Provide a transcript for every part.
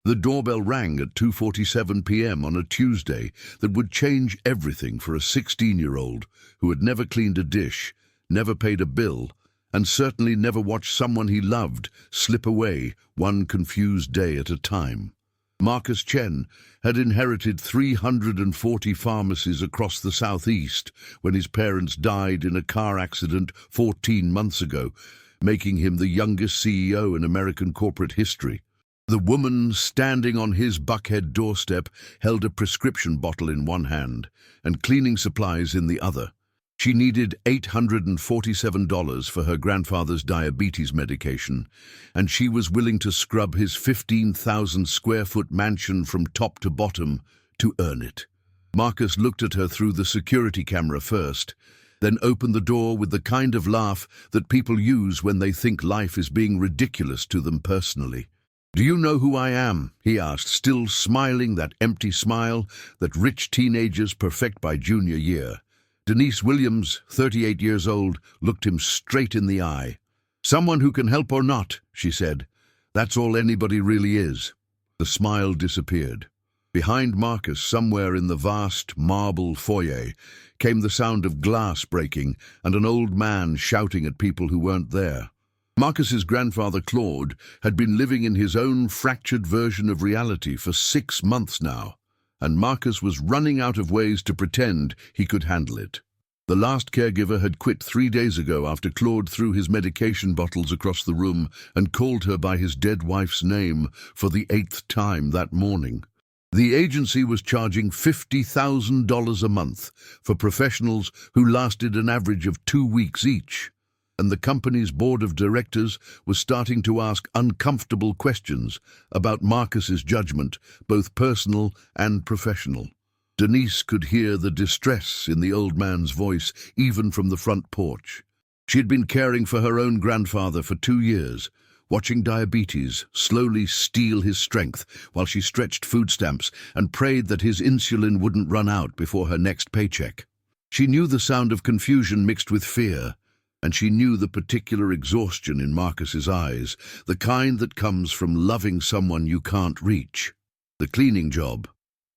The doorbell rang at 2:47 p.m. on a Tuesday that would change everything for a 16-year-old who had never cleaned a dish, never paid a bill, and certainly never watched someone he loved slip away one confused day at a time. Marcus Chen had inherited 340 pharmacies across the southeast when his parents died in a car accident 14 months ago, making him the youngest CEO in American corporate history. The woman standing on his Buckhead doorstep held a prescription bottle in one hand and cleaning supplies in the other. She needed $847 for her grandfather's diabetes medication, and she was willing to scrub his 15,000-square-foot mansion from top to bottom to earn it. Marcus looked at her through the security camera first, then opened the door with the kind of laugh that people use when they think life is being ridiculous to them personally. "Do you know who I am?" he asked, still smiling that empty smile that rich teenagers perfect by junior year. Denise Williams, 38 years old, looked him straight in the eye. "Someone who can help or not," she said. "That's all anybody really is." The smile disappeared. Behind Marcus, somewhere in the vast marble foyer, came the sound of glass breaking and an old man shouting at people who weren't there. Marcus's grandfather, Claude, had been living in his own fractured version of reality for 6 months now, and Marcus was running out of ways to pretend he could handle it. The last caregiver had quit 3 days ago after Claude threw his medication bottles across the room and called her by his dead wife's name for the 8th time that morning. The agency was charging $50,000 a month for professionals who lasted an average of 2 weeks each, and the company's board of directors was starting to ask uncomfortable questions about Marcus's judgment, both personal and professional. Denise could hear the distress in the old man's voice, even from the front porch. She had been caring for her own grandfather for 2 years, watching diabetes slowly steal his strength while she stretched food stamps and prayed that his insulin wouldn't run out before her next paycheck. She knew the sound of confusion mixed with fear, and she knew the particular exhaustion in Marcus's eyes, the kind that comes from loving someone you can't reach. "The cleaning job,"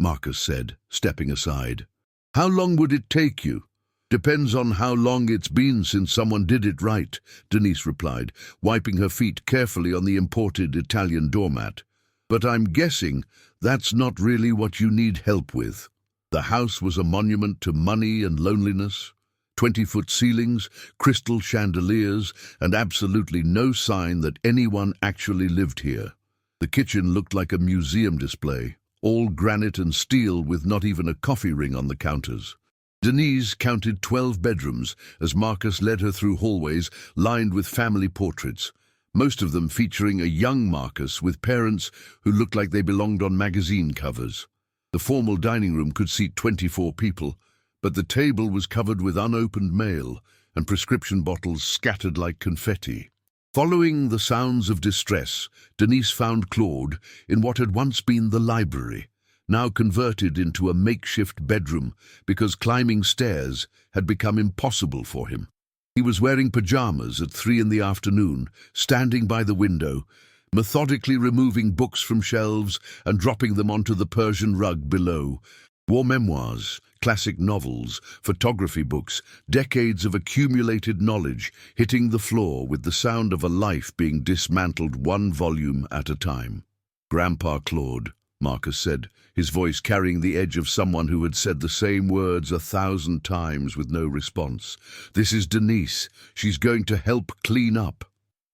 Marcus said, stepping aside. "How long would it take you?" "Depends on how long it's been since someone did it right," Denise replied, wiping her feet carefully on the imported Italian doormat. "But I'm guessing that's not really what you need help with." The house was a monument to money and loneliness. 20-foot ceilings, crystal chandeliers, and absolutely no sign that anyone actually lived here. The kitchen looked like a museum display, all granite and steel with not even a coffee ring on the counters. Denise counted 12 bedrooms as Marcus led her through hallways lined with family portraits, most of them featuring a young Marcus with parents who looked like they belonged on magazine covers. The formal dining room could seat 24 people, but the table was covered with unopened mail and prescription bottles scattered like confetti. Following the sounds of distress, Denise found Claude in what had once been the library, now converted into a makeshift bedroom because climbing stairs had become impossible for him. He was wearing pajamas at 3 in the afternoon, standing by the window, methodically removing books from shelves and dropping them onto the Persian rug below. War memoirs, classic novels, photography books, decades of accumulated knowledge hitting the floor with the sound of a life being dismantled one volume at a time. "Grandpa Claude," Marcus said, his voice carrying the edge of someone who had said the same words 1,000 times with no response. "This is Denise. She's going to help clean up."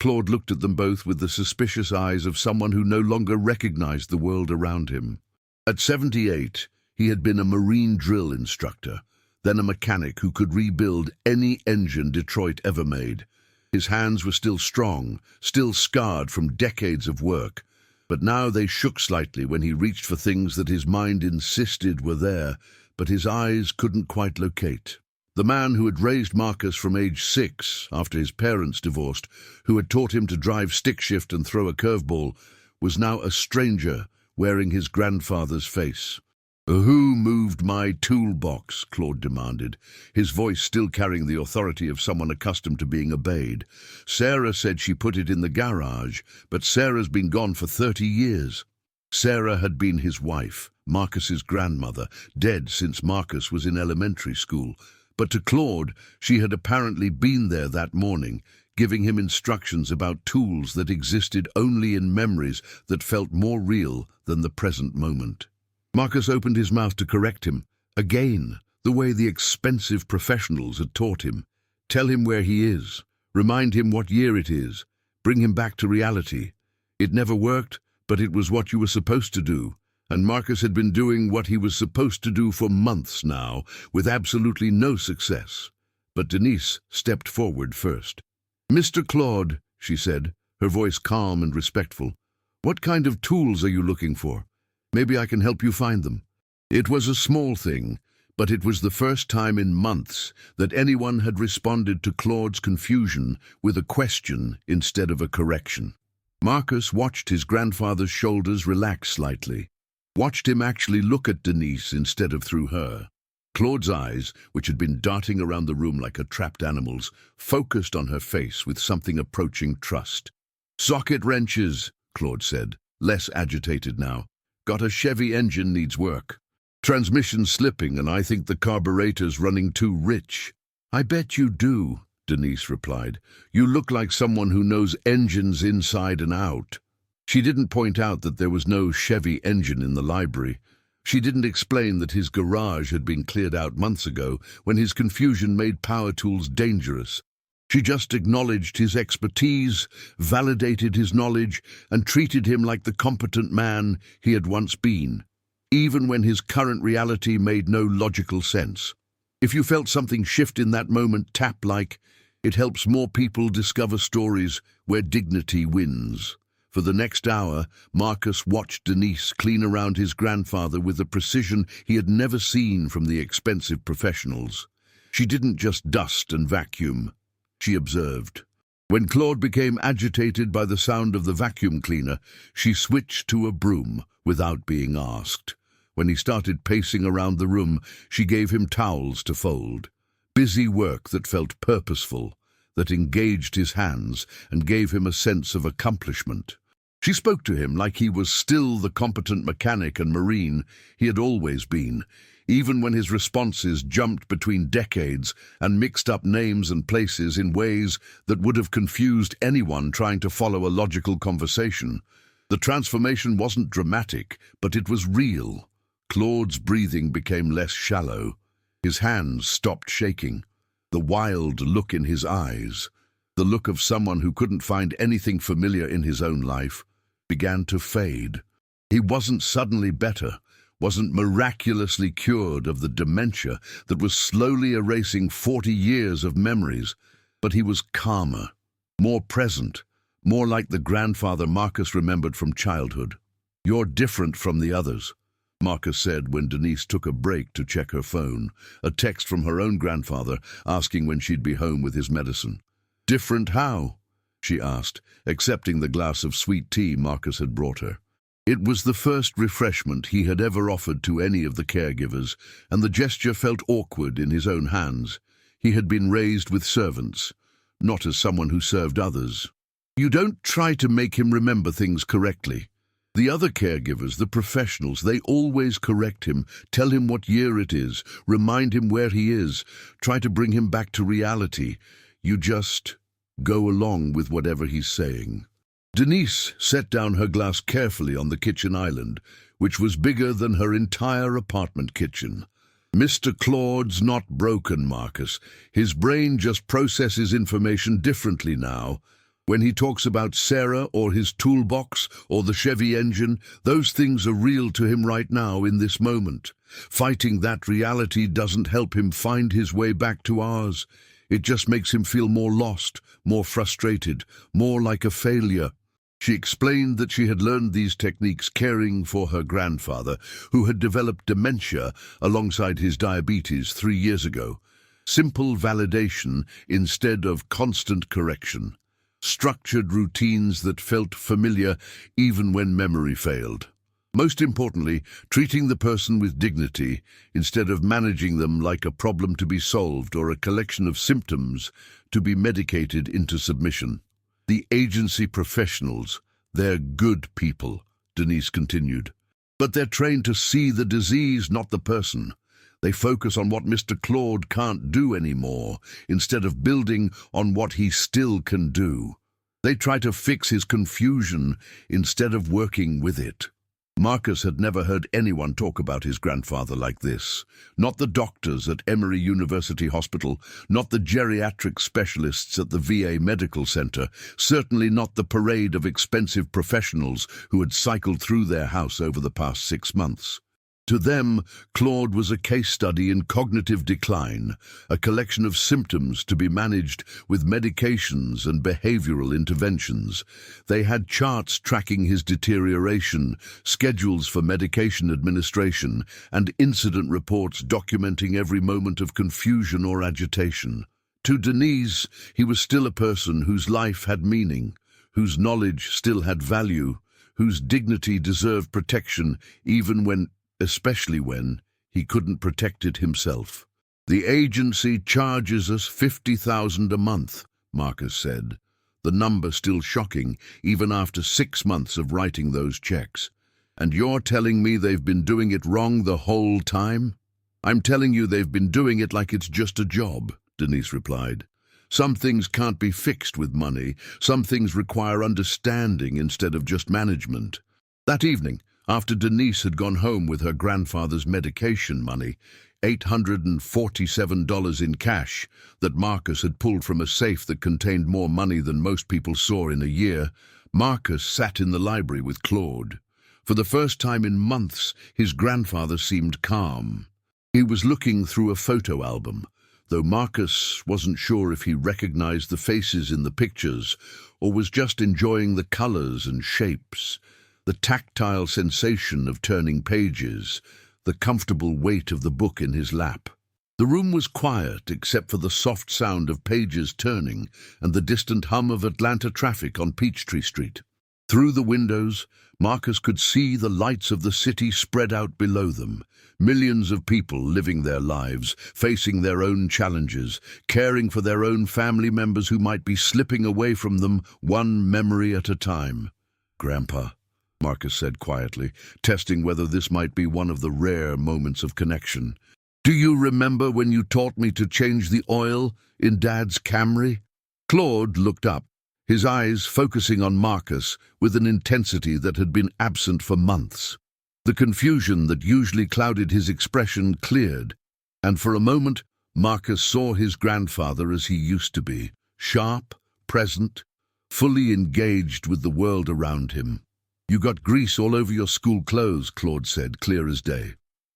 Claude looked at them both with the suspicious eyes of someone who no longer recognized the world around him. At 78, he had been a marine drill instructor, then a mechanic who could rebuild any engine Detroit ever made. His hands were still strong, still scarred from decades of work, but now they shook slightly when he reached for things that his mind insisted were there, but his eyes couldn't quite locate. The man who had raised Marcus from age 6 after his parents divorced, who had taught him to drive stick shift and throw a curveball, was now a stranger wearing his grandfather's face. "Who moved my toolbox?" Claude demanded, his voice still carrying the authority of someone accustomed to being obeyed. "Sarah said she put it in the garage, but Sarah's been gone for 30 years. Sarah had been his wife, Marcus's grandmother, dead since Marcus was in elementary school. But to Claude, she had apparently been there that morning, giving him instructions about tools that existed only in memories that felt more real than the present moment. Marcus opened his mouth to correct him, again, the way the expensive professionals had taught him. Tell him where he is, remind him what year it is, bring him back to reality. It never worked, but it was what you were supposed to do. And Marcus had been doing what he was supposed to do for months now, with absolutely no success. But Denise stepped forward first. "Mr. Claude," she said, her voice calm and respectful, "what kind of tools are you looking for? Maybe I can help you find them." It was a small thing, but it was the first time in months that anyone had responded to Claude's confusion with a question instead of a correction. Marcus watched his grandfather's shoulders relax slightly, watched him actually look at Denise instead of through her. Claude's eyes, which had been darting around the room like a trapped animal's, focused on her face with something approaching trust. "Socket wrenches," Claude said, less agitated now. "Got a Chevy engine needs work. Transmission's slipping and I think the carburetor's running too rich." "I bet you do," Denise replied. "You look like someone who knows engines inside and out." She didn't point out that there was no Chevy engine in the library. She didn't explain that his garage had been cleared out months ago when his confusion made power tools dangerous. She just acknowledged his expertise, validated his knowledge, and treated him like the competent man he had once been, even when his current reality made no logical sense. If you felt something shift in that moment, tap like. It helps more people discover stories where dignity wins. For the next hour, Marcus watched Denise clean around his grandfather with a precision he had never seen from the expensive professionals. She didn't just dust and vacuum. She observed. When Claude became agitated by the sound of the vacuum cleaner, she switched to a broom without being asked. When he started pacing around the room, she gave him towels to fold. Busy work that felt purposeful, that engaged his hands and gave him a sense of accomplishment. She spoke to him like he was still the competent mechanic and marine he had always been, even when his responses jumped between decades and mixed up names and places in ways that would have confused anyone trying to follow a logical conversation. The transformation wasn't dramatic, but it was real. Claude's breathing became less shallow. His hands stopped shaking. The wild look in his eyes, the look of someone who couldn't find anything familiar in his own life, began to fade. He wasn't suddenly better, wasn't miraculously cured of the dementia that was slowly erasing 40 years of memories, but he was calmer, more present, more like the grandfather Marcus remembered from childhood. "You're different from the others," Marcus said when Denise took a break to check her phone, a text from her own grandfather asking when she'd be home with his medicine. "Different how?" she asked, accepting the glass of sweet tea Marcus had brought her. It was the first refreshment he had ever offered to any of the caregivers, and the gesture felt awkward in his own hands. He had been raised with servants, not as someone who served others. "You don't try to make him remember things correctly. The other caregivers, the professionals, they always correct him, tell him what year it is, remind him where he is, try to bring him back to reality. You just go along with whatever he's saying." Denise set down her glass carefully on the kitchen island, which was bigger than her entire apartment kitchen. "Mr. Claude's not broken, Marcus. His brain just processes information differently now. When he talks about Sarah or his toolbox or the Chevy engine, those things are real to him right now in this moment. Fighting that reality doesn't help him find his way back to ours. It just makes him feel more lost, more frustrated, more like a failure." She explained that she had learned these techniques caring for her grandfather, who had developed dementia alongside his diabetes 3 years ago. Simple validation instead of constant correction. Structured routines that felt familiar even when memory failed. Most importantly, treating the person with dignity instead of managing them like a problem to be solved or a collection of symptoms to be medicated into submission. The agency professionals, they're good people, Denise continued. But they're trained to see the disease, not the person. They focus on what Mr. Claude can't do anymore, instead of building on what he still can do. They try to fix his confusion instead of working with it. Marcus had never heard anyone talk about his grandfather like this. Not the doctors at Emory University Hospital, not the geriatric specialists at the VA Medical Center, certainly not the parade of expensive professionals who had cycled through their house over the past 6 months. To them, Claude was a case study in cognitive decline, a collection of symptoms to be managed with medications and behavioral interventions. They had charts tracking his deterioration, schedules for medication administration, and incident reports documenting every moment of confusion or agitation. To Denise, he was still a person whose life had meaning, whose knowledge still had value, whose dignity deserved protection especially when he couldn't protect it himself. The agency charges us $50,000 a month, Marcus said, the number still shocking even after 6 months of writing those checks. And you're telling me they've been doing it wrong the whole time? I'm telling you they've been doing it like it's just a job, Denise replied. Some things can't be fixed with money. Some things require understanding instead of just management. That evening, after Denise had gone home with her grandfather's medication money, $847 in cash that Marcus had pulled from a safe that contained more money than most people saw in a year, Marcus sat in the library with Claude. For the first time in months, his grandfather seemed calm. He was looking through a photo album, though Marcus wasn't sure if he recognized the faces in the pictures or was just enjoying the colors and shapes. The tactile sensation of turning pages, the comfortable weight of the book in his lap. The room was quiet except for the soft sound of pages turning and the distant hum of Atlanta traffic on Peachtree Street. Through the windows, Marcus could see the lights of the city spread out below them. Millions of people living their lives, facing their own challenges, caring for their own family members who might be slipping away from them one memory at a time. "Grandpa," Marcus said quietly, testing whether this might be one of the rare moments of connection. "Do you remember when you taught me to change the oil in Dad's Camry?" Claude looked up, his eyes focusing on Marcus with an intensity that had been absent for months. The confusion that usually clouded his expression cleared, and for a moment Marcus saw his grandfather as he used to be, sharp, present, fully engaged with the world around him. "You got grease all over your school clothes," Claude said, clear as day.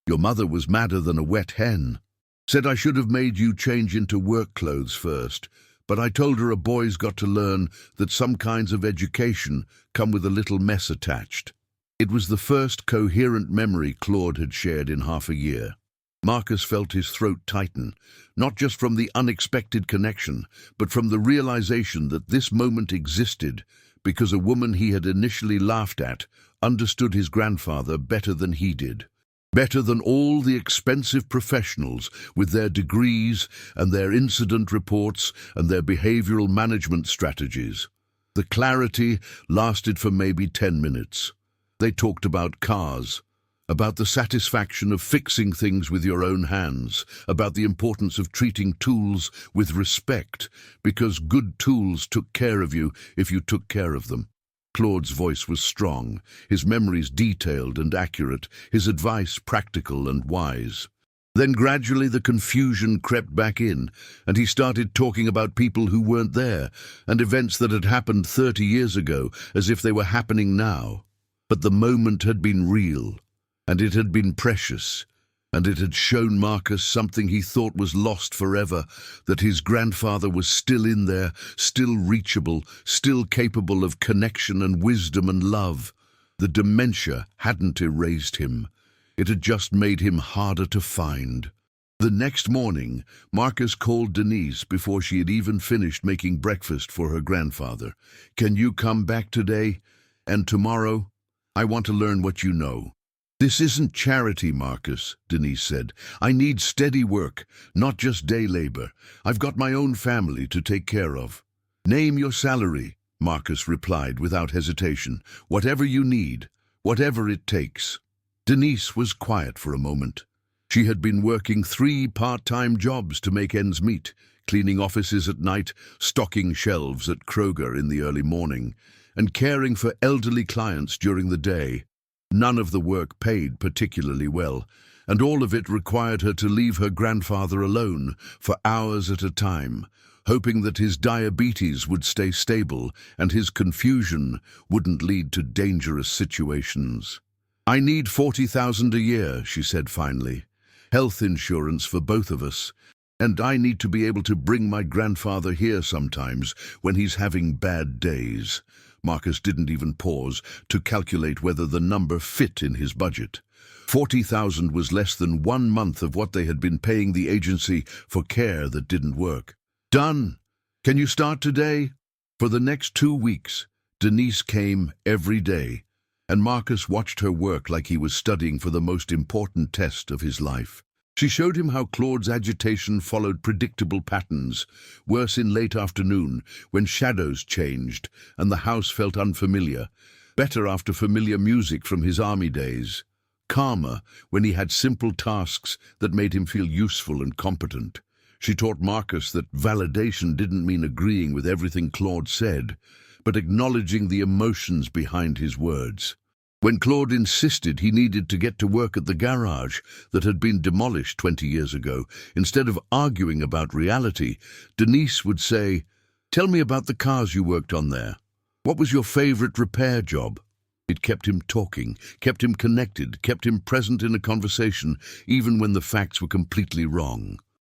"Your mother was madder than a wet hen. Said I should have made you change into work clothes first, but I told her a boy's got to learn that some kinds of education come with a little mess attached." It was the first coherent memory Claude had shared in half a year. Marcus felt his throat tighten, not just from the unexpected connection, but from the realization that this moment existed because a woman he had initially laughed at understood his grandfather better than he did. Better than all the expensive professionals with their degrees and their incident reports and their behavioral management strategies. The clarity lasted for maybe 10 minutes. They talked about cars, about the satisfaction of fixing things with your own hands, about the importance of treating tools with respect, because good tools took care of you if you took care of them. Claude's voice was strong, his memories detailed and accurate, his advice practical and wise. Then gradually the confusion crept back in, and he started talking about people who weren't there, and events that had happened 30 years ago, as if they were happening now. But the moment had been real, and it had been precious, and it had shown Marcus something he thought was lost forever, that his grandfather was still in there, still reachable, still capable of connection and wisdom and love. The dementia hadn't erased him. It had just made him harder to find. The next morning, Marcus called Denise before she had even finished making breakfast for her grandfather. "Can you come back today? And tomorrow? I want to learn what you know." "This isn't charity, Marcus," Denise said. "I need steady work, not just day labor. I've got my own family to take care of." "Name your salary," Marcus replied without hesitation. "Whatever you need. Whatever it takes. Denise was quiet for a moment. She had been working 3 part-time jobs to make ends meet, cleaning offices at night, stocking shelves at Kroger in the early morning, and caring for elderly clients during the day. None of the work paid particularly well, and all of it required her to leave her grandfather alone for hours at a time, hoping that his diabetes would stay stable and his confusion wouldn't lead to dangerous situations. "I need 40,000 a year," she said finally. "Health insurance for both of us. And I need to be able to bring my grandfather here sometimes when he's having bad days." Marcus didn't even pause to calculate whether the number fit in his budget. 40,000 was less than 1 month of what they had been paying the agency for care that didn't work. "Done. Can you start today?" For the next 2 weeks, Denise came every day, and Marcus watched her work like he was studying for the most important test of his life. She showed him how Claude's agitation followed predictable patterns, worse in late afternoon when shadows changed and the house felt unfamiliar, better after familiar music from his army days, calmer when he had simple tasks that made him feel useful and competent. She taught Marcus that validation didn't mean agreeing with everything Claude said, but acknowledging the emotions behind his words. When Claude insisted he needed to get to work at the garage that had been demolished 20 years ago, instead of arguing about reality, Denise would say, "Tell me about the cars you worked on there. What was your favorite repair job?" It kept him talking, kept him connected, kept him present in a conversation, even when the facts were completely wrong.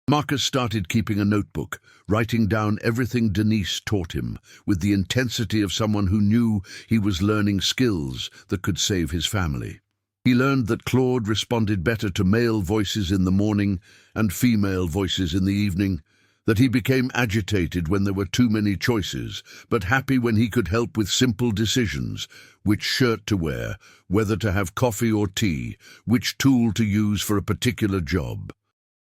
Marcus started keeping a notebook, writing down everything Denise taught him, with the intensity of someone who knew he was learning skills that could save his family. He learned that Claude responded better to male voices in the morning and female voices in the evening, that he became agitated when there were too many choices, but happy when he could help with simple decisions, which shirt to wear, whether to have coffee or tea, which tool to use for a particular job.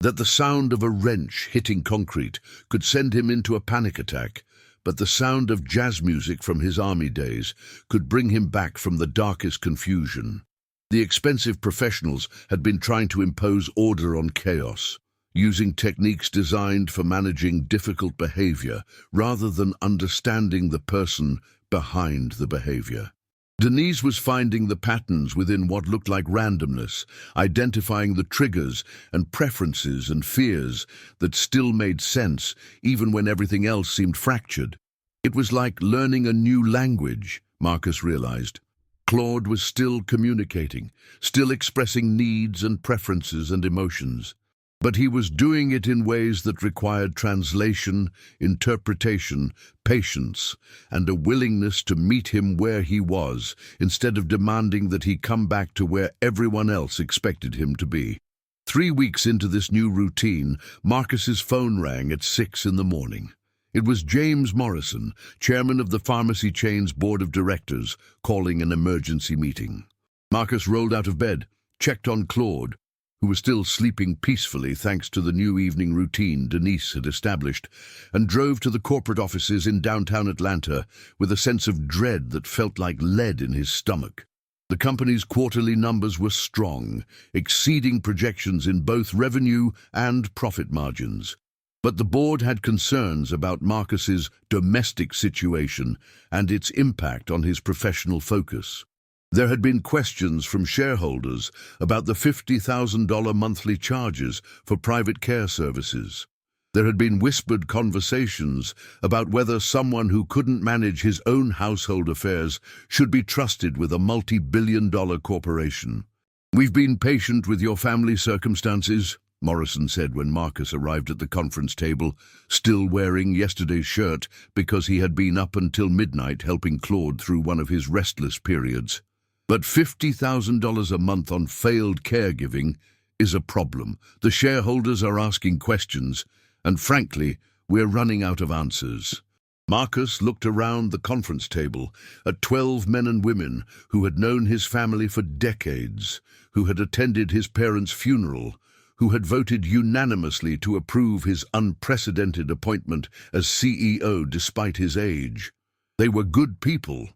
That the sound of a wrench hitting concrete could send him into a panic attack, but the sound of jazz music from his army days could bring him back from the darkest confusion. The expensive professionals had been trying to impose order on chaos, using techniques designed for managing difficult behavior rather than understanding the person behind the behavior. Denise was finding the patterns within what looked like randomness, identifying the triggers and preferences and fears that still made sense even when everything else seemed fractured. It was like learning a new language, Marcus realized. Claude was still communicating, still expressing needs and preferences and emotions. But he was doing it in ways that required translation, interpretation, patience, and a willingness to meet him where he was, instead of demanding that he come back to where everyone else expected him to be. 3 weeks into this new routine, Marcus's phone rang at 6 in the morning. It was James Morrison, chairman of the pharmacy chain's board of directors, calling an emergency meeting. Marcus rolled out of bed, checked on Claude, who was still sleeping peacefully thanks to the new evening routine Denise had established, and drove to the corporate offices in downtown Atlanta with a sense of dread that felt like lead in his stomach. The company's quarterly numbers were strong, exceeding projections in both revenue and profit margins. But the board had concerns about Marcus's domestic situation and its impact on his professional focus. There had been questions from shareholders about the $50,000 monthly charges for private care services. There had been whispered conversations about whether someone who couldn't manage his own household affairs should be trusted with a multi-billion-dollar corporation. "We've been patient with your family circumstances," Morrison said when Marcus arrived at the conference table, still wearing yesterday's shirt because he had been up until midnight helping Claude through one of his restless periods. "But $50,000 a month on failed caregiving is a problem. The shareholders are asking questions, and frankly, we're running out of answers." Marcus looked around the conference table at 12 men and women who had known his family for decades, who had attended his parents' funeral, who had voted unanimously to approve his unprecedented appointment as CEO despite his age. They were good people,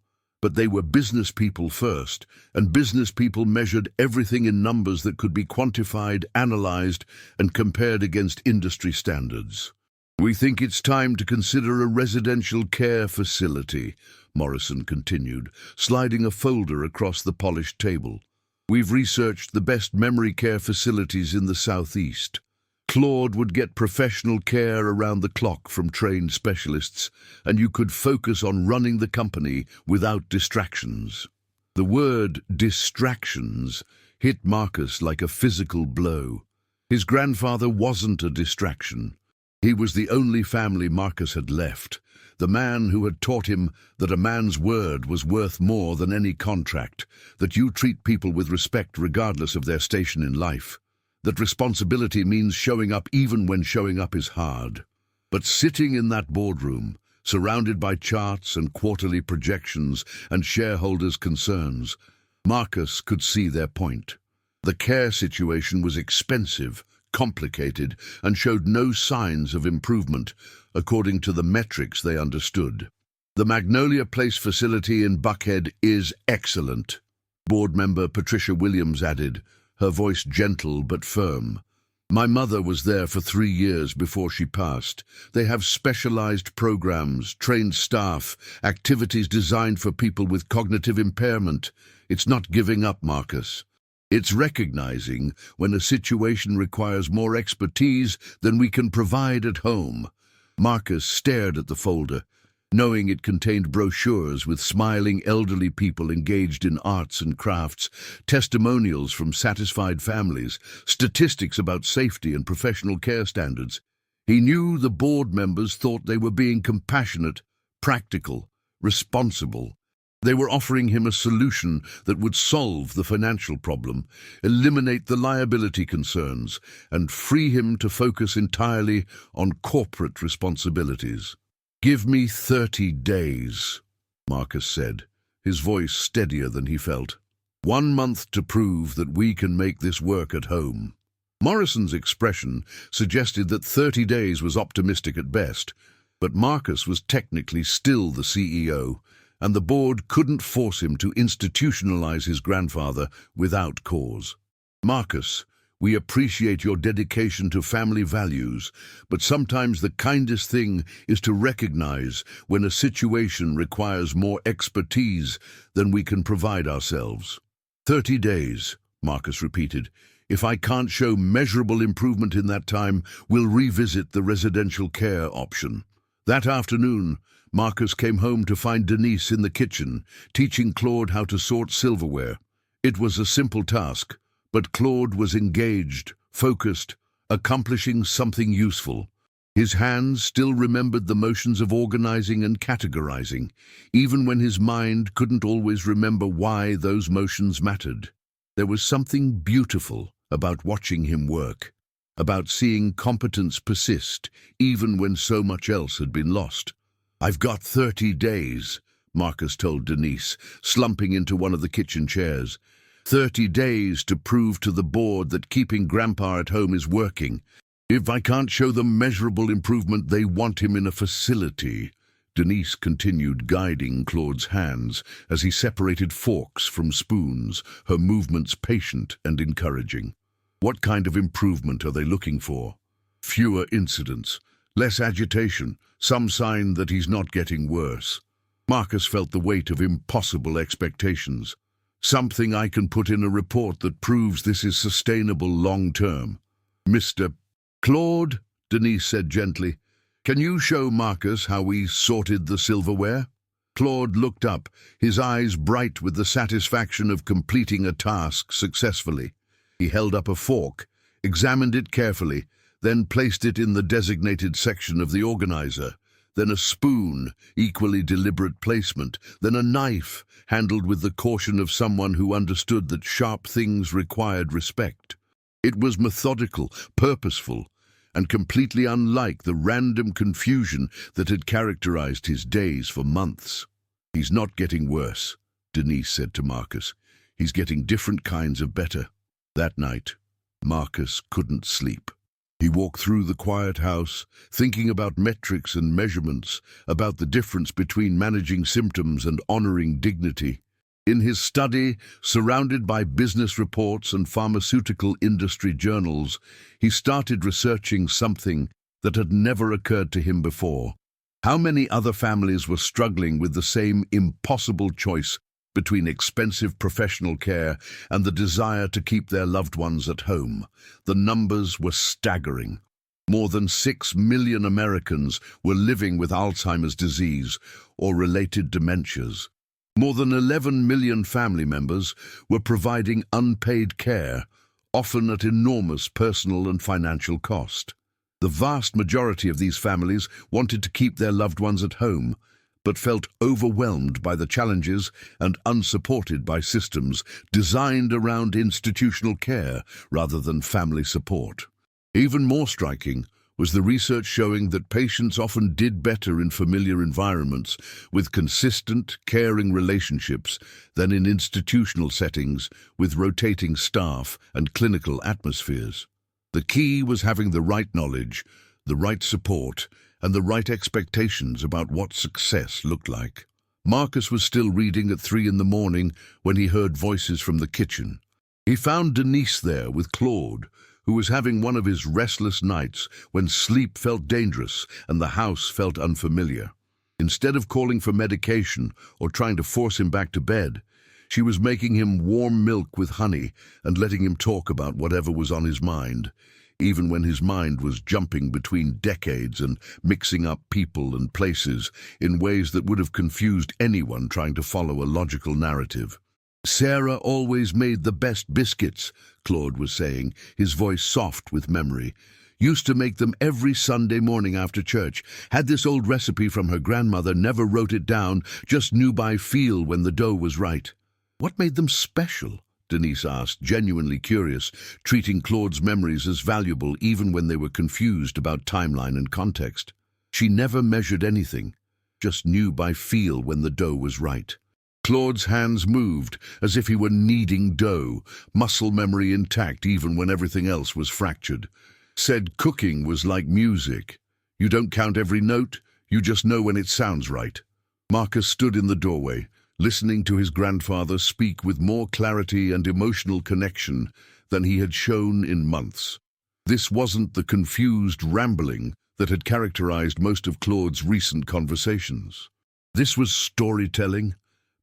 But they were business people first, and business people measured everything in numbers that could be quantified, analyzed, and compared against industry standards. "We think it's time to consider a residential care facility," Morrison continued, sliding a folder across the polished table. "We've researched the best memory care facilities in the Southeast. Claude would get professional care around the clock from trained specialists, and you could focus on running the company without distractions." The word distractions hit Marcus like a physical blow. His grandfather wasn't a distraction. He was the only family Marcus had left, the man who had taught him that a man's word was worth more than any contract, that you treat people with respect regardless of their station in life, that responsibility means showing up even when showing up is hard. But sitting in that boardroom, surrounded by charts and quarterly projections and shareholders' concerns, Marcus could see their point. The care situation was expensive, complicated, and showed no signs of improvement, according to the metrics they understood. "The Magnolia Place facility in Buckhead is excellent," board member Patricia Williams added, her voice gentle but firm. "My mother was there for 3 years before she passed. They have specialized programs, trained staff, activities designed for people with cognitive impairment. It's not giving up, Marcus. It's recognizing when a situation requires more expertise than we can provide at home." Marcus stared at the folder, knowing it contained brochures with smiling elderly people engaged in arts and crafts, testimonials from satisfied families, statistics about safety and professional care standards. He knew the board members thought they were being compassionate, practical, responsible. They were offering him a solution that would solve the financial problem, eliminate the liability concerns, and free him to focus entirely on corporate responsibilities. "Give me 30 days, Marcus said, his voice steadier than he felt. 1 month to prove that we can make this work at home." Morrison's expression suggested that 30 days was optimistic at best, but Marcus was technically still the CEO, and the board couldn't force him to institutionalize his grandfather without cause. "Marcus, we appreciate your dedication to family values, but sometimes the kindest thing is to recognize when a situation requires more expertise than we can provide ourselves." 30 days, Marcus repeated. "If I can't show measurable improvement in that time, we'll revisit the residential care option." That afternoon, Marcus came home to find Denise in the kitchen, teaching Claude how to sort silverware. It was a simple task, but Claude was engaged, focused, accomplishing something useful. His hands still remembered the motions of organizing and categorizing, even when his mind couldn't always remember why those motions mattered. There was something beautiful about watching him work, about seeing competence persist, even when so much else had been lost. "I've got 30 days, Marcus told Denise, slumping into one of the kitchen chairs. 30 days to prove to the board that keeping Grandpa at home is working. If I can't show them measurable improvement, they want him in a facility." Denise continued guiding Claude's hands as he separated forks from spoons, her movements patient and encouraging. "What kind of improvement are they looking for?" "Fewer incidents, less agitation, some sign that he's not getting worse." Marcus felt the weight of impossible expectations. "Something I can put in a report that proves this is sustainable long-term." "Mr. Claude," Denise said gently, "can you show Marcus how we sorted the silverware?" Claude looked up, his eyes bright with the satisfaction of completing a task successfully. He held up a fork, examined it carefully, then placed it in the designated section of the organizer, then a spoon, equally deliberate placement, then a knife, handled with the caution of someone who understood that sharp things required respect. It was methodical, purposeful, and completely unlike the random confusion that had characterized his days for months. "He's not getting worse," Denise said to Marcus. "He's getting different kinds of better." That night, Marcus couldn't sleep. He walked through the quiet house, thinking about metrics and measurements, about the difference between managing symptoms and honoring dignity. In his study, surrounded by business reports and pharmaceutical industry journals, he started researching something that had never occurred to him before. How many other families were struggling with the same impossible choice between expensive professional care and the desire to keep their loved ones at home? The numbers were staggering. More than 6 million Americans were living with Alzheimer's disease or related dementias. More than 11 million family members were providing unpaid care, often at enormous personal and financial cost. The vast majority of these families wanted to keep their loved ones at home, but felt overwhelmed by the challenges and unsupported by systems designed around institutional care rather than family support. Even more striking was the research showing that patients often did better in familiar environments with consistent, caring relationships than in institutional settings with rotating staff and clinical atmospheres. The key was having the right knowledge, the right support, and the right expectations about what success looked like. Marcus was still reading at 3 a.m. when he heard voices from the kitchen. He found Denise there with Claude, who was having one of his restless nights when sleep felt dangerous and the house felt unfamiliar. Instead of calling for medication or trying to force him back to bed, she was making him warm milk with honey and letting him talk about whatever was on his mind, even when his mind was jumping between decades and mixing up people and places in ways that would have confused anyone trying to follow a logical narrative. "Sarah always made the best biscuits," Claude was saying, his voice soft with memory. "Used to make them every Sunday morning after church. Had this old recipe from her grandmother, never wrote it down, just knew by feel when the dough was right." "What made them special?" Denise asked, genuinely curious, treating Claude's memories as valuable even when they were confused about timeline and context. She never measured anything, just knew by feel when the dough was right. Claude's hands moved as if he were kneading dough, muscle memory intact even when everything else was fractured. Said cooking was like music. You don't count every note, you just know when it sounds right. Marcus stood in the doorway, listening to his grandfather speak with more clarity and emotional connection than he had shown in months. This wasn't the confused rambling that had characterized most of Claude's recent conversations. This was storytelling,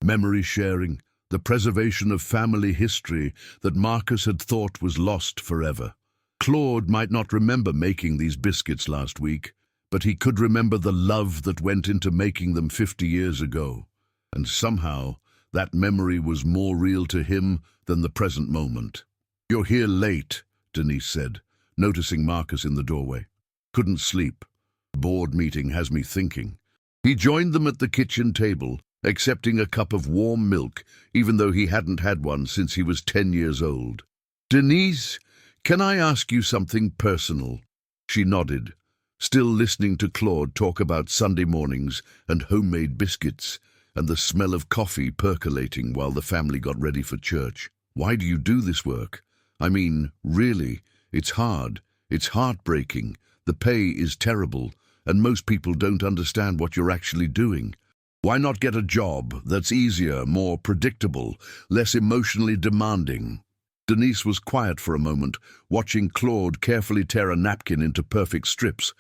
memory sharing, the preservation of family history that Marcus had thought was lost forever. Claude might not remember making these biscuits last week, but he could remember the love that went into making them 50 years ago. And somehow, that memory was more real to him than the present moment. "You're here late," Denise said, noticing Marcus in the doorway. "Couldn't sleep. Board meeting has me thinking." He joined them at the kitchen table, accepting a cup of warm milk, even though he hadn't had one since he was 10 years old. "Denise, can I ask you something personal?" She nodded, still listening to Claude talk about Sunday mornings and homemade biscuits, and the smell of coffee percolating while the family got ready for church. "Why do you do this work? I mean, really, it's hard. It's heartbreaking. The pay is terrible, and most people don't understand what you're actually doing. Why not get a job that's easier, more predictable, less emotionally demanding?" Denise was quiet for a moment, watching Claude carefully tear a napkin into perfect strips.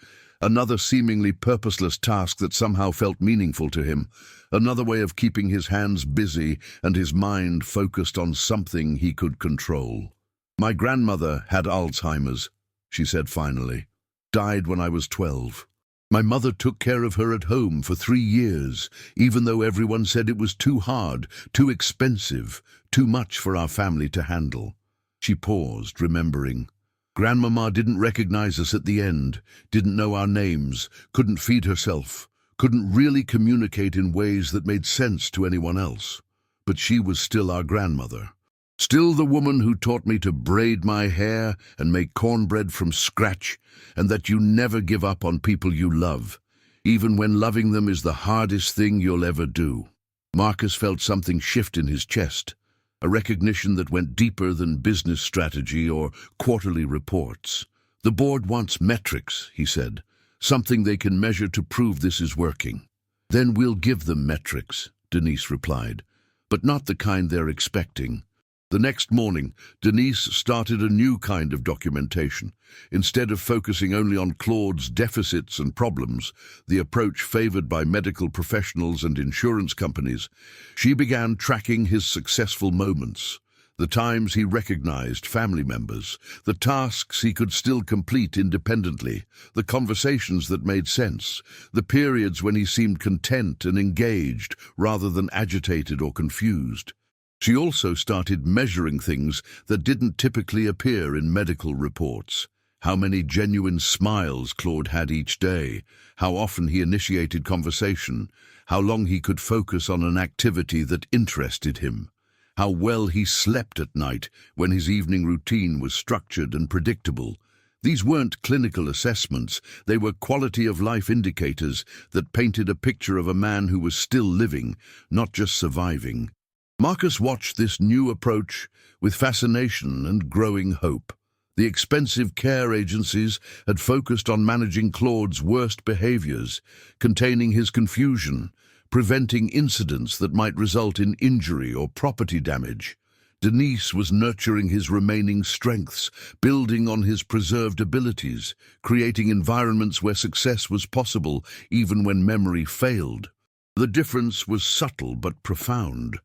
Another seemingly purposeless task that somehow felt meaningful to him. Another way of keeping his hands busy and his mind focused on something he could control. "My grandmother had Alzheimer's," she said finally. "Died when I was 12. My mother took care of her at home for 3 years, even though everyone said it was too hard, too expensive, too much for our family to handle." She paused, remembering. "Grandmama didn't recognize us at the end, didn't know our names, couldn't feed herself, couldn't really communicate in ways that made sense to anyone else. But she was still our grandmother. Still the woman who taught me to braid my hair and make cornbread from scratch, and that you never give up on people you love, even when loving them is the hardest thing you'll ever do." Marcus felt something shift in his chest, a recognition that went deeper than business strategy or quarterly reports. "The board wants metrics," he said. "Something they can measure to prove this is working." "Then we'll give them metrics," Denise replied, "but not the kind they're expecting." The next morning, Denise started a new kind of documentation. Instead of focusing only on Claude's deficits and problems, the approach favored by medical professionals and insurance companies, she began tracking his successful moments. The times he recognized family members, the tasks he could still complete independently, the conversations that made sense, the periods when he seemed content and engaged rather than agitated or confused. She also started measuring things that didn't typically appear in medical reports. How many genuine smiles Claude had each day, how often he initiated conversation, how long he could focus on an activity that interested him, how well he slept at night when his evening routine was structured and predictable. These weren't clinical assessments, they were quality-of-life indicators that painted a picture of a man who was still living, not just surviving. Marcus watched this new approach with fascination and growing hope. The expensive care agencies had focused on managing Claude's worst behaviors, containing his confusion, preventing incidents that might result in injury or property damage. Denise was nurturing his remaining strengths, building on his preserved abilities, creating environments where success was possible even when memory failed. The difference was subtle but profound,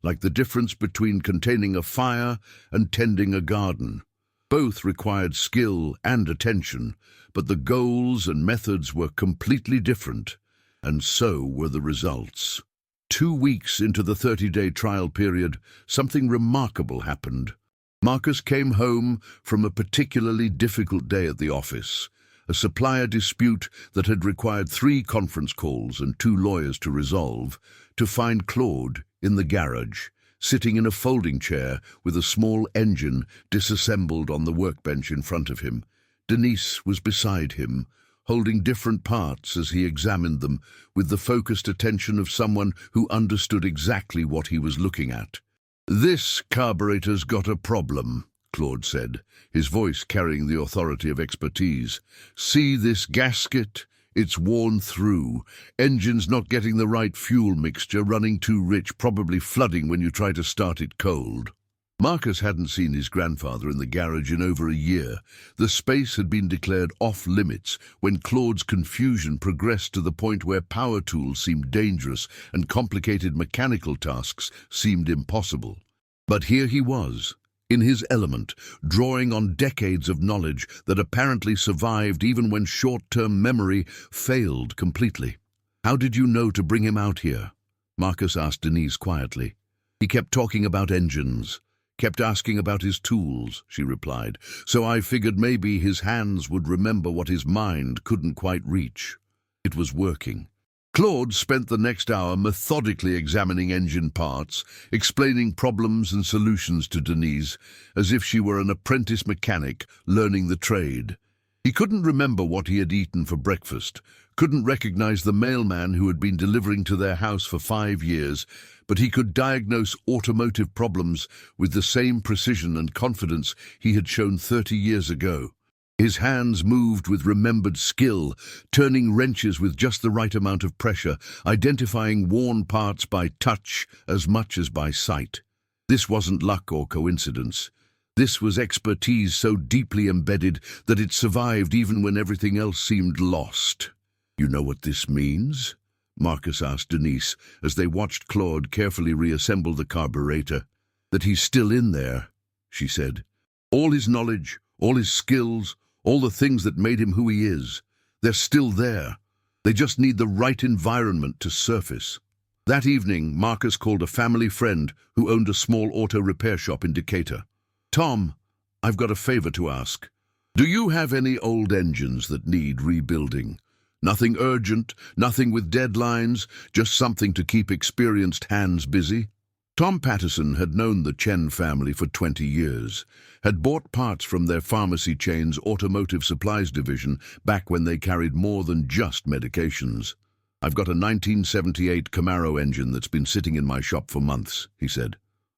like the difference between containing a fire and tending a garden. Both required skill and attention, but the goals and methods were completely different, and so were the results. 2 weeks into the 30-day trial period, something remarkable happened. Marcus came home from a particularly difficult day at the office, a supplier dispute that had required 3 conference calls and 2 lawyers to resolve, to find Claude in the garage, sitting in a folding chair with a small engine disassembled on the workbench in front of him. Denise was beside him, holding different parts as he examined them with the focused attention of someone who understood exactly what he was looking at. "This carburetor's got a problem," Claude said, his voice carrying the authority of expertise. "See this gasket? It's worn through. Engine's not getting the right fuel mixture, running too rich, probably flooding when you try to start it cold." Marcus hadn't seen his grandfather in the garage in over a year. The space had been declared off-limits when Claude's confusion progressed to the point where power tools seemed dangerous and complicated mechanical tasks seemed impossible. But here he was, in his element, drawing on decades of knowledge that apparently survived even when short-term memory failed completely. "How did you know to bring him out here?" Marcus asked Denise quietly. "He kept talking about engines. Kept asking about his tools," she replied, "so I figured maybe his hands would remember what his mind couldn't quite reach." It was working. Claude spent the next hour methodically examining engine parts, explaining problems and solutions to Denise, as if she were an apprentice mechanic learning the trade. He couldn't remember what he had eaten for breakfast, couldn't recognize the mailman who had been delivering to their house for 5 years, but he could diagnose automotive problems with the same precision and confidence he had shown 30 years ago. His hands moved with remembered skill, turning wrenches with just the right amount of pressure, identifying worn parts by touch as much as by sight. This wasn't luck or coincidence. This was expertise so deeply embedded that it survived even when everything else seemed lost. "You know what this means?" Marcus asked Denise as they watched Claude carefully reassemble the carburetor. "That he's still in there," she said. "All his knowledge, all his skills, all the things that made him who he is, they're still there. They just need the right environment to surface." That evening, Marcus called a family friend who owned a small auto repair shop in Decatur. "Tom, I've got a favor to ask. Do you have any old engines that need rebuilding? Nothing urgent, nothing with deadlines, just something to keep experienced hands busy." Tom Patterson had known the Chen family for 20 years, had bought parts from their pharmacy chain's automotive supplies division back when they carried more than just medications. "I've got a 1978 Camaro engine that's been sitting in my shop for months," he said.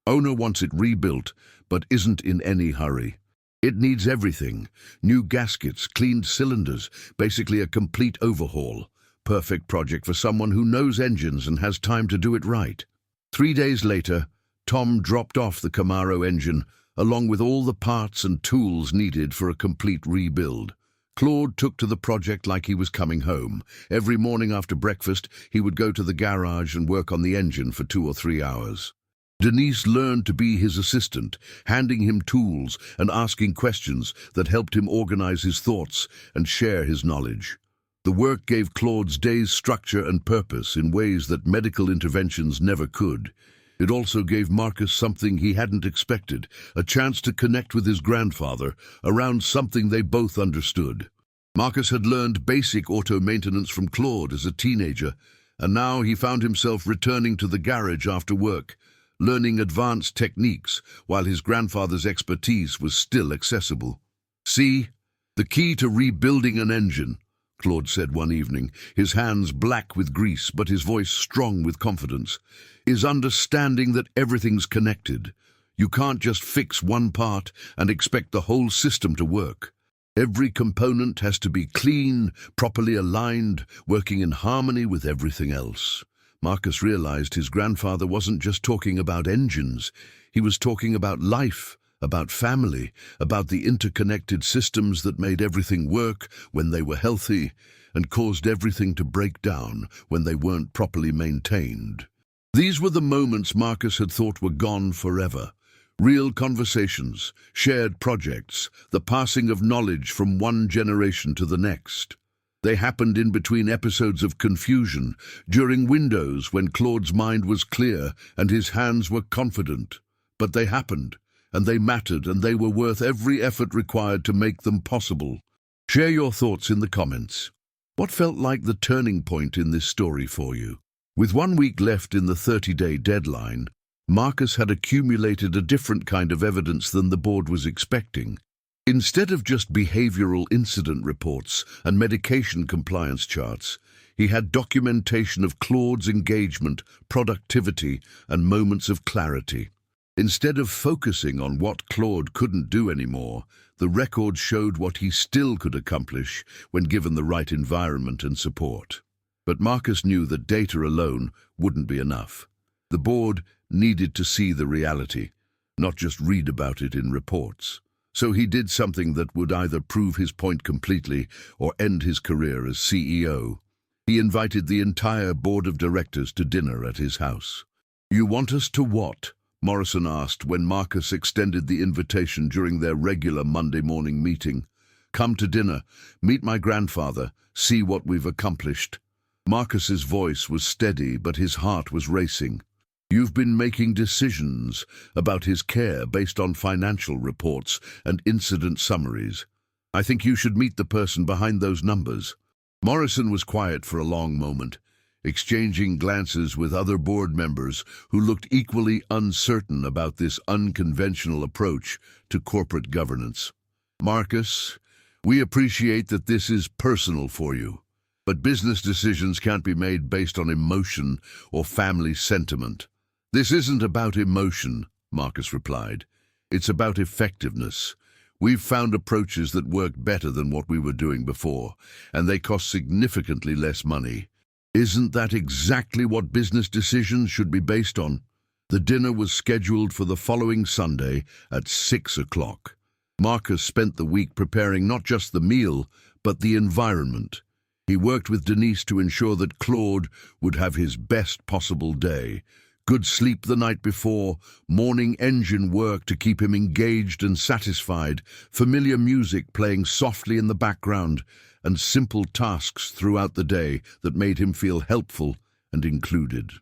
"Owner wants it rebuilt, but isn't in any hurry. It needs everything. New gaskets, cleaned cylinders, basically a complete overhaul. Perfect project for someone who knows engines and has time to do it right. 3 days later, Tom dropped off the Camaro engine, along with all the parts and tools needed for a complete rebuild. Claude took to the project like he was coming home. Every morning after breakfast, he would go to the garage and work on the engine for 2 or 3 hours. Denise learned to be his assistant, handing him tools and asking questions that helped him organize his thoughts and share his knowledge. The work gave Claude's days structure and purpose in ways that medical interventions never could. It also gave Marcus something he hadn't expected, a chance to connect with his grandfather around something they both understood. Marcus had learned basic auto maintenance from Claude as a teenager, and now he found himself returning to the garage after work, learning advanced techniques while his grandfather's expertise was still accessible. "See, the key to rebuilding an engine," Claude said one evening, his hands black with grease but his voice strong with confidence, "is understanding that everything's connected. You can't just fix one part and expect the whole system to work. Every component has to be clean, properly aligned, working in harmony with everything else." Marcus realized his grandfather wasn't just talking about engines. He was talking about life, about family, about the interconnected systems that made everything work when they were healthy and caused everything to break down when they weren't properly maintained. These were the moments Marcus had thought were gone forever. Real conversations, shared projects, the passing of knowledge from one generation to the next. They happened in between episodes of confusion, during windows when Claude's mind was clear and his hands were confident. But they happened, and they mattered, and they were worth every effort required to make them possible. Share your thoughts in the comments. What felt like the turning point in this story for you? With 1 week left in the 30-day deadline, Marcus had accumulated a different kind of evidence than the board was expecting. Instead of just behavioral incident reports and medication compliance charts, he had documentation of Claude's engagement, productivity, and moments of clarity. Instead of focusing on what Claude couldn't do anymore, the record showed what he still could accomplish when given the right environment and support. But Marcus knew that data alone wouldn't be enough. The board needed to see the reality, not just read about it in reports. So he did something that would either prove his point completely or end his career as CEO. He invited the entire board of directors to dinner at his house. "You want us to what?" Morrison asked when Marcus extended the invitation during their regular Monday morning meeting. "Come to dinner, meet my grandfather, see what we've accomplished." Marcus's voice was steady, but his heart was racing. "You've been making decisions about his care based on financial reports and incident summaries. I think you should meet the person behind those numbers." Morrison was quiet for a long moment, exchanging glances with other board members who looked equally uncertain about this unconventional approach to corporate governance. "Marcus, we appreciate that this is personal for you, but business decisions can't be made based on emotion or family sentiment." "This isn't about emotion," Marcus replied. "It's about effectiveness. We've found approaches that work better than what we were doing before, and they cost significantly less money. Isn't that exactly what business decisions should be based on?" The dinner was scheduled for the following Sunday at 6 o'clock. Marcus spent the week preparing not just the meal, but the environment. He worked with Denise to ensure that Claude would have his best possible day. Good sleep the night before, morning engine work to keep him engaged and satisfied, familiar music playing softly in the background, and simple tasks throughout the day that made him feel helpful and included.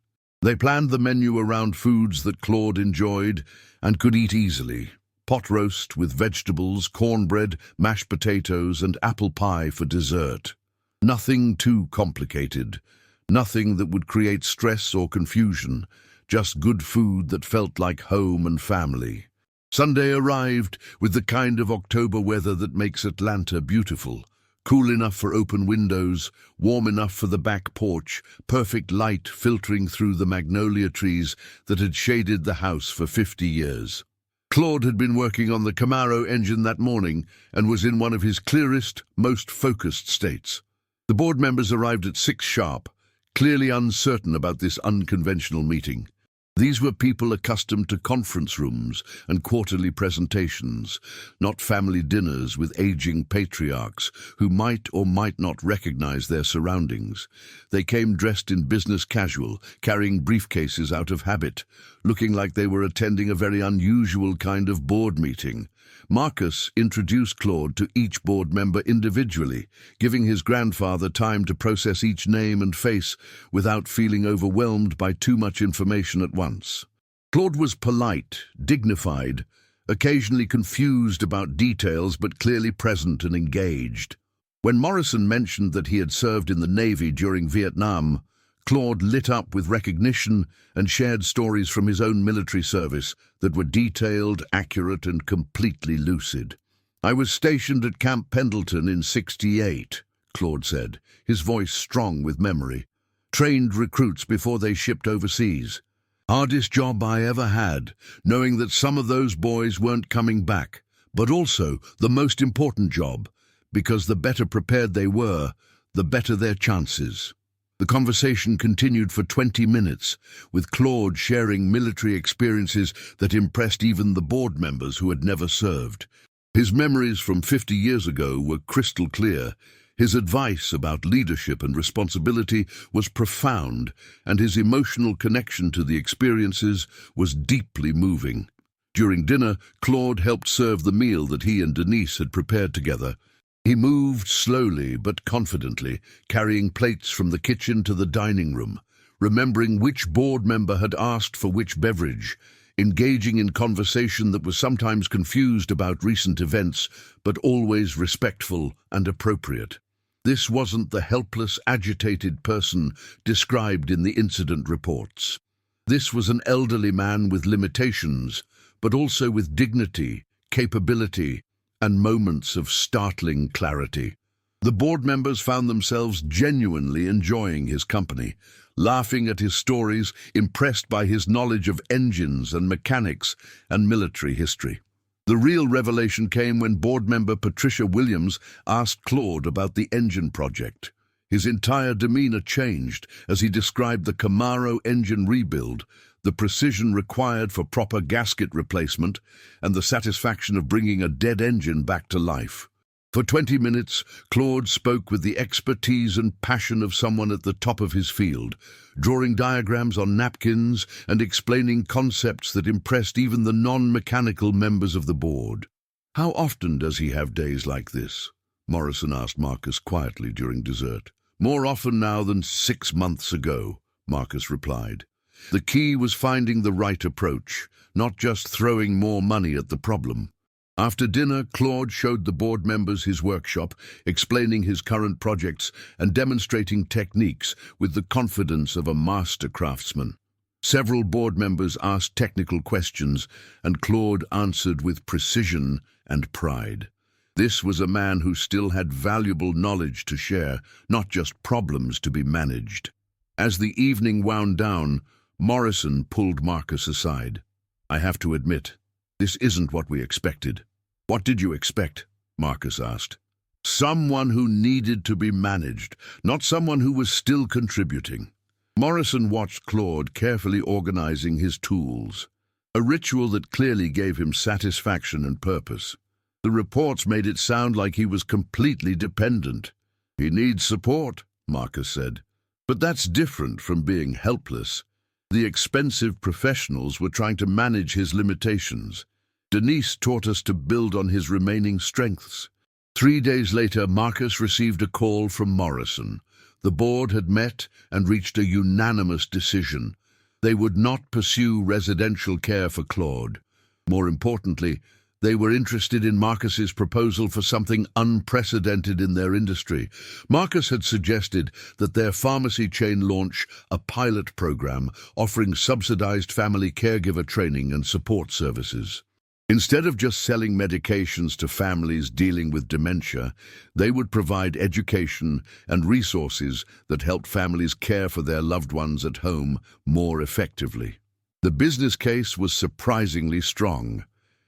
They planned the menu around foods that Claude enjoyed and could eat easily. Pot roast with vegetables, cornbread, mashed potatoes, and apple pie for dessert. Nothing too complicated, nothing that would create stress or confusion. Just good food that felt like home and family. Sunday arrived with the kind of October weather that makes Atlanta beautiful. Cool enough for open windows, warm enough for the back porch, perfect light filtering through the magnolia trees that had shaded the house for 50 years. Claude had been working on the Camaro engine that morning and was in one of his clearest, most focused states. The board members arrived at 6 sharp, clearly uncertain about this unconventional meeting. These were people accustomed to conference rooms and quarterly presentations, not family dinners with aging patriarchs who might or might not recognize their surroundings. They came dressed in business casual, carrying briefcases out of habit, looking like they were attending a very unusual kind of board meeting. Marcus introduced Claude to each board member individually, giving his grandfather time to process each name and face without feeling overwhelmed by too much information at once. Claude was polite, dignified, occasionally confused about details but clearly present and engaged. When Morrison mentioned that he had served in the Navy during Vietnam, Claude lit up with recognition and shared stories from his own military service that were detailed, accurate, and completely lucid. "I was stationed at Camp Pendleton in '68, Claude said, his voice strong with memory. "Trained recruits before they shipped overseas. Hardest job I ever had, knowing that some of those boys weren't coming back, but also the most important job, because the better prepared they were, the better their chances." The conversation continued for 20 minutes, with Claude sharing military experiences that impressed even the board members who had never served. His memories from 50 years ago were crystal clear. His advice about leadership and responsibility was profound, and his emotional connection to the experiences was deeply moving. During dinner, Claude helped serve the meal that he and Denise had prepared together. He moved slowly but confidently, carrying plates from the kitchen to the dining room, remembering which board member had asked for which beverage, engaging in conversation that was sometimes confused about recent events, but always respectful and appropriate. This wasn't the helpless, agitated person described in the incident reports. This was an elderly man with limitations, but also with dignity, capability, and moments of startling clarity. The board members found themselves genuinely enjoying his company, laughing at his stories, impressed by his knowledge of engines and mechanics and military history. The real revelation came when board member Patricia Williams asked Claude about the engine project. His entire demeanor changed as he described the Camaro engine rebuild, the precision required for proper gasket replacement, and the satisfaction of bringing a dead engine back to life. For 20 minutes, Claude spoke with the expertise and passion of someone at the top of his field, drawing diagrams on napkins and explaining concepts that impressed even the non-mechanical members of the board. "How often does he have days like this?" Morrison asked Marcus quietly during dessert. "More often now than 6 months ago," Marcus replied. The key was finding the right approach, not just throwing more money at the problem. After dinner, Claude showed the board members his workshop, explaining his current projects and demonstrating techniques with the confidence of a master craftsman. Several board members asked technical questions, and Claude answered with precision and pride. This was a man who still had valuable knowledge to share, not just problems to be managed. As the evening wound down, Morrison pulled Marcus aside. "I have to admit, this isn't what we expected." "What did you expect?" Marcus asked. "Someone who needed to be managed, not someone who was still contributing." Morrison watched Claude carefully organizing his tools, a ritual that clearly gave him satisfaction and purpose. The reports made it sound like he was completely dependent. "He needs support," Marcus said. "But that's different from being helpless." The expensive professionals were trying to manage his limitations. Denise taught us to build on his remaining strengths. 3 days later, Marcus received a call from Morrison. The board had met and reached a unanimous decision. They would not pursue residential care for Claude. More importantly, they were interested in Marcus's proposal for something unprecedented in their industry. Marcus had suggested that their pharmacy chain launch a pilot program offering subsidized family caregiver training and support services. Instead of just selling medications to families dealing with dementia, they would provide education and resources that helped families care for their loved ones at home more effectively. The business case was surprisingly strong.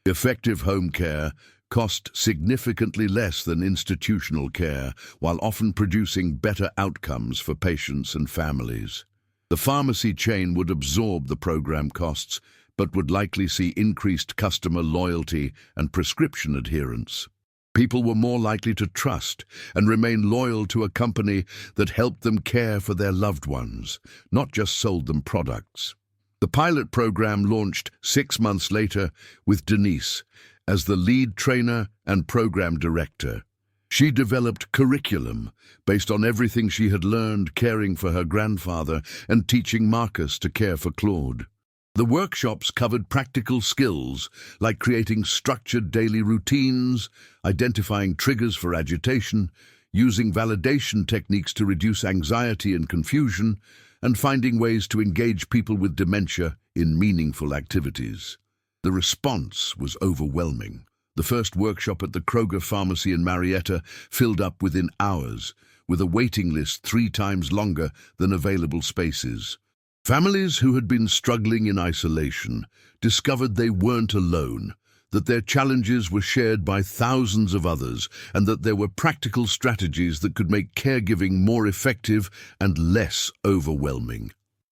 Effective home care cost significantly less than institutional care, while often producing better outcomes for patients and families. The pharmacy chain would absorb the program costs, but would likely see increased customer loyalty and prescription adherence. People were more likely to trust and remain loyal to a company that helped them care for their loved ones, not just sold them products. The pilot program launched 6 months later with Denise as the lead trainer and program director. She developed curriculum based on everything she had learned caring for her grandfather and teaching Marcus to care for Claude. The workshops covered practical skills like creating structured daily routines, identifying triggers for agitation, using validation techniques to reduce anxiety and confusion, and finding ways to engage people with dementia in meaningful activities. The response was overwhelming. The first workshop at the Kroger Pharmacy in Marietta filled up within hours, with a waiting list 3 times longer than available spaces. Families who had been struggling in isolation discovered they weren't alone, that their challenges were shared by thousands of others, and that there were practical strategies that could make caregiving more effective and less overwhelming.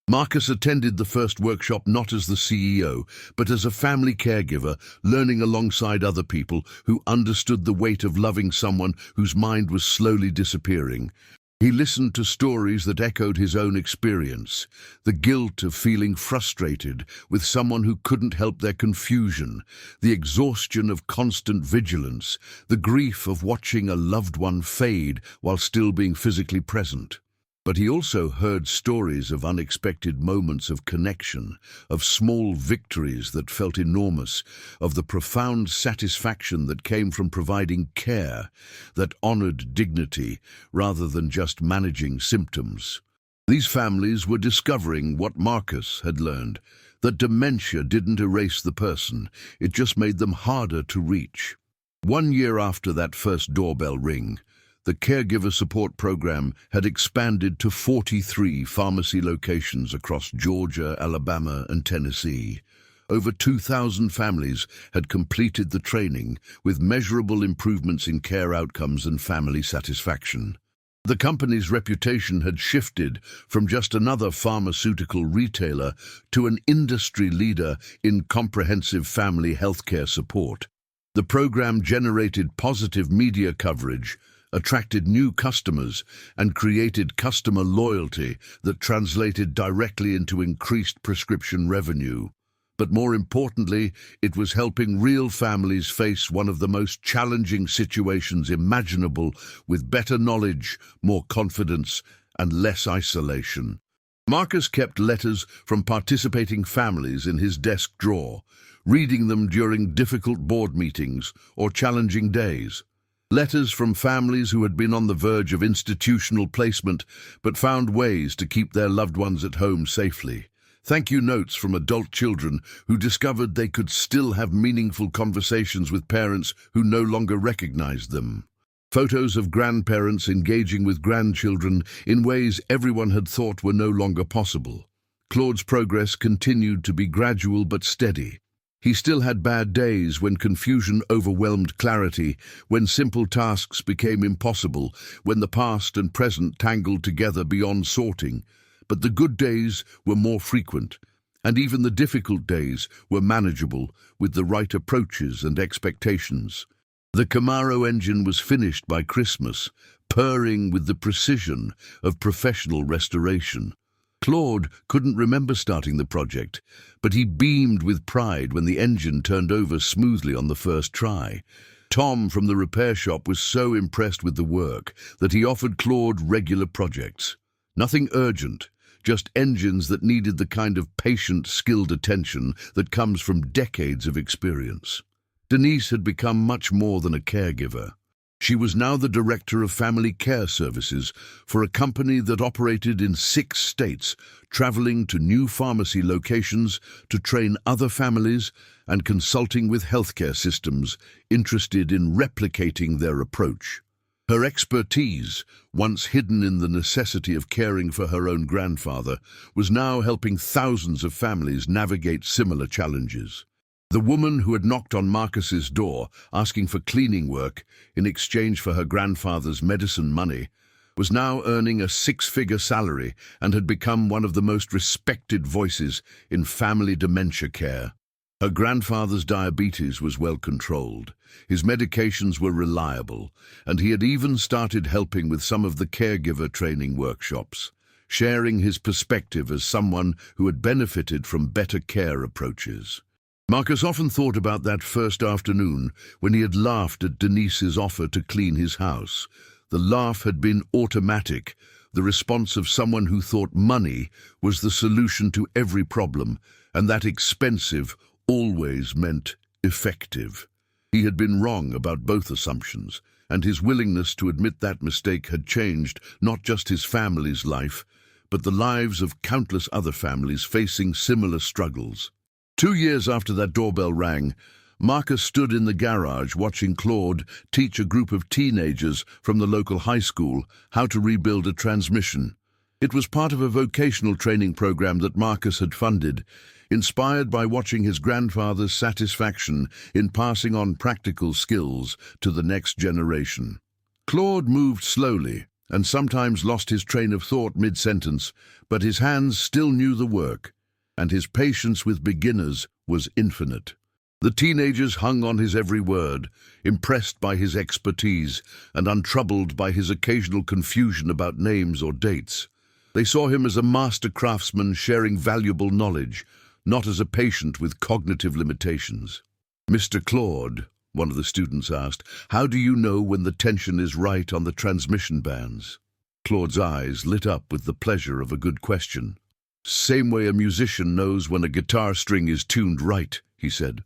Marcus attended the first workshop not as the CEO, but as a family caregiver, learning alongside other people who understood the weight of loving someone whose mind was slowly disappearing. He listened to stories that echoed his own experience, the guilt of feeling frustrated with someone who couldn't help their confusion, the exhaustion of constant vigilance, the grief of watching a loved one fade while still being physically present. But he also heard stories of unexpected moments of connection, of small victories that felt enormous, of the profound satisfaction that came from providing care that honored dignity rather than just managing symptoms. These families were discovering what Marcus had learned, that dementia didn't erase the person, it just made them harder to reach. 1 year after that first doorbell ring, the Caregiver Support Program had expanded to 43 pharmacy locations across Georgia, Alabama, and Tennessee. Over 2,000 families had completed the training, with measurable improvements in care outcomes and family satisfaction. The company's reputation had shifted from just another pharmaceutical retailer to an industry leader in comprehensive family healthcare support. The program generated positive media coverage, attracted new customers, and created customer loyalty that translated directly into increased prescription revenue. But more importantly, it was helping real families face one of the most challenging situations imaginable with better knowledge, more confidence, and less isolation. Marcus kept letters from participating families in his desk drawer, reading them during difficult board meetings or challenging days. Letters from families who had been on the verge of institutional placement but found ways to keep their loved ones at home safely. Thank you notes from adult children who discovered they could still have meaningful conversations with parents who no longer recognized them. Photos of grandparents engaging with grandchildren in ways everyone had thought were no longer possible. Claude's progress continued to be gradual but steady. He still had bad days when confusion overwhelmed clarity, when simple tasks became impossible, when the past and present tangled together beyond sorting. But the good days were more frequent, and even the difficult days were manageable with the right approaches and expectations. The Camaro engine was finished by Christmas, purring with the precision of professional restoration. Claude couldn't remember starting the project, but he beamed with pride when the engine turned over smoothly on the first try. Tom from the repair shop was so impressed with the work that he offered Claude regular projects. Nothing urgent, just engines that needed the kind of patient, skilled attention that comes from decades of experience. Denise had become much more than a caregiver. She was now the director of family care services for a company that operated in 6 states, traveling to new pharmacy locations to train other families and consulting with healthcare systems interested in replicating their approach. Her expertise, once hidden in the necessity of caring for her own grandfather, was now helping thousands of families navigate similar challenges. The woman who had knocked on Marcus's door, asking for cleaning work in exchange for her grandfather's medicine money, was now earning a six-figure salary and had become one of the most respected voices in family dementia care. Her grandfather's diabetes was well controlled, his medications were reliable, and he had even started helping with some of the caregiver training workshops, sharing his perspective as someone who had benefited from better care approaches. Marcus often thought about that first afternoon when he had laughed at Denise's offer to clean his house. The laugh had been automatic, the response of someone who thought money was the solution to every problem, and that expensive always meant effective. He had been wrong about both assumptions, and his willingness to admit that mistake had changed not just his family's life, but the lives of countless other families facing similar struggles. 2 years after that doorbell rang, Marcus stood in the garage watching Claude teach a group of teenagers from the local high school how to rebuild a transmission. It was part of a vocational training program that Marcus had funded, inspired by watching his grandfather's satisfaction in passing on practical skills to the next generation. Claude moved slowly and sometimes lost his train of thought mid-sentence, but his hands still knew the work, and his patience with beginners was infinite. The teenagers hung on his every word, impressed by his expertise and untroubled by his occasional confusion about names or dates. They saw him as a master craftsman sharing valuable knowledge, not as a patient with cognitive limitations. "Mr. Claude," one of the students asked, "how do you know when the tension is right on the transmission bands?" Claude's eyes lit up with the pleasure of a good question. "Same way a musician knows when a guitar string is tuned right," he said.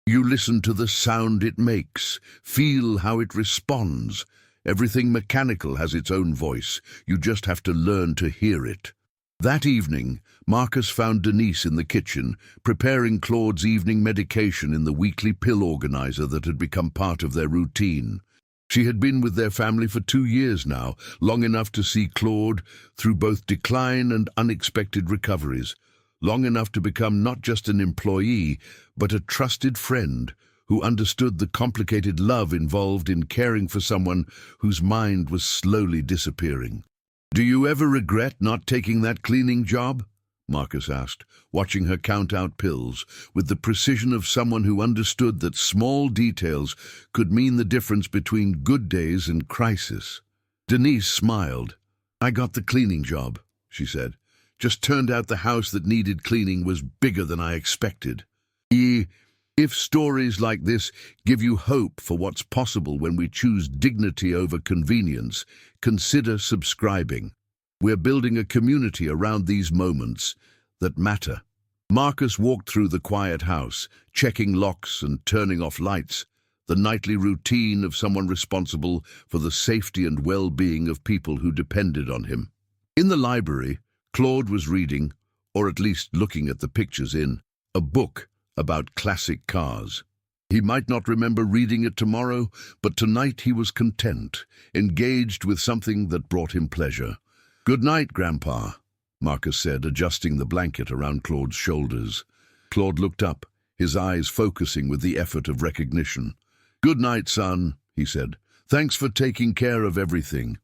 "You listen to the sound it makes, feel how it responds. Everything mechanical has its own voice. You just have to learn to hear it." That evening, Marcus found Denise in the kitchen, preparing Claude's evening medication in the weekly pill organizer that had become part of their routine. She had been with their family for 2 years now, long enough to see Claude through both decline and unexpected recoveries, long enough to become not just an employee, but a trusted friend who understood the complicated love involved in caring for someone whose mind was slowly disappearing. "Do you ever regret not taking that cleaning job?" Marcus asked, watching her count out pills, with the precision of someone who understood that small details could mean the difference between good days and crisis. Denise smiled. "I got the cleaning job," she said. "Just turned out the house that needed cleaning was bigger than I expected." If stories like this give you hope for what's possible when we choose dignity over convenience, consider subscribing. We're building a community around these moments that matter. Marcus walked through the quiet house, checking locks and turning off lights, the nightly routine of someone responsible for the safety and well-being of people who depended on him. In the library, Claude was reading, or at least looking at the pictures in, a book about classic cars. He might not remember reading it tomorrow, but tonight he was content, engaged with something that brought him pleasure. "Good night, Grandpa," Marcus said, adjusting the blanket around Claude's shoulders. Claude looked up, his eyes focusing with the effort of recognition. "Good night, son," he said. "Thanks for taking care of everything."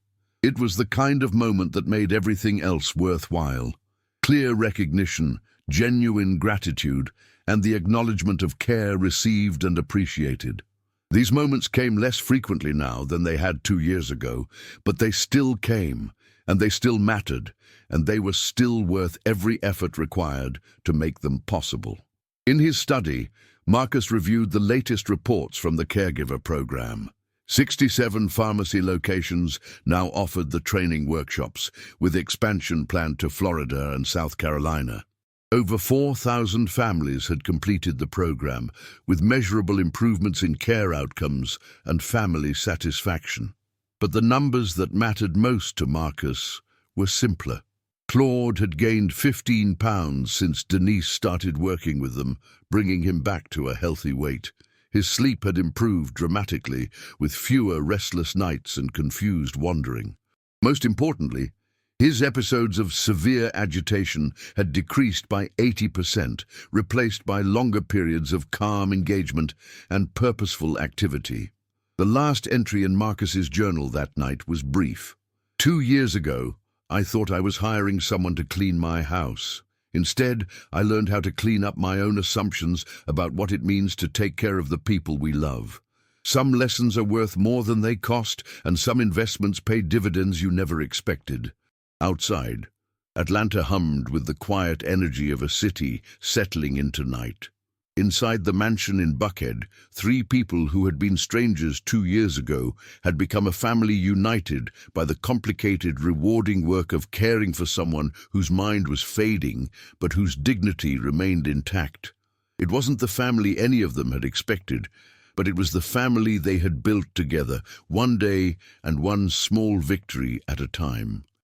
It was the kind of moment that made everything else worthwhile. Clear recognition, genuine gratitude, and the acknowledgement of care received and appreciated. These moments came less frequently now than they had 2 years ago, but they still came, and they still mattered, and they were still worth every effort required to make them possible. In his study, Marcus reviewed the latest reports from the caregiver program. 67 pharmacy locations now offered the training workshops, with expansion planned to Florida and South Carolina. Over 4,000 families had completed the program, with measurable improvements in care outcomes and family satisfaction. But the numbers that mattered most to Marcus were simpler. Claude had gained 15 pounds since Denise started working with them, bringing him back to a healthy weight. His sleep had improved dramatically, with fewer restless nights and confused wandering. Most importantly, His episodes of severe agitation had decreased by 80%, replaced by longer periods of calm engagement and purposeful activity. The last entry in Marcus's journal that night was brief. 2 years ago, I thought I was hiring someone to clean my house. Instead, I learned how to clean up my own assumptions about what it means to take care of the people we love. Some lessons are worth more than they cost, and some investments pay dividends you never expected. Outside, Atlanta hummed with the quiet energy of a city settling into night. Inside the mansion in Buckhead, 3 people who had been strangers 2 years ago had become a family united by the complicated, rewarding work of caring for someone whose mind was fading, but whose dignity remained intact. It wasn't the family any of them had expected, but it was the family they had built together, one day and one small victory at a time.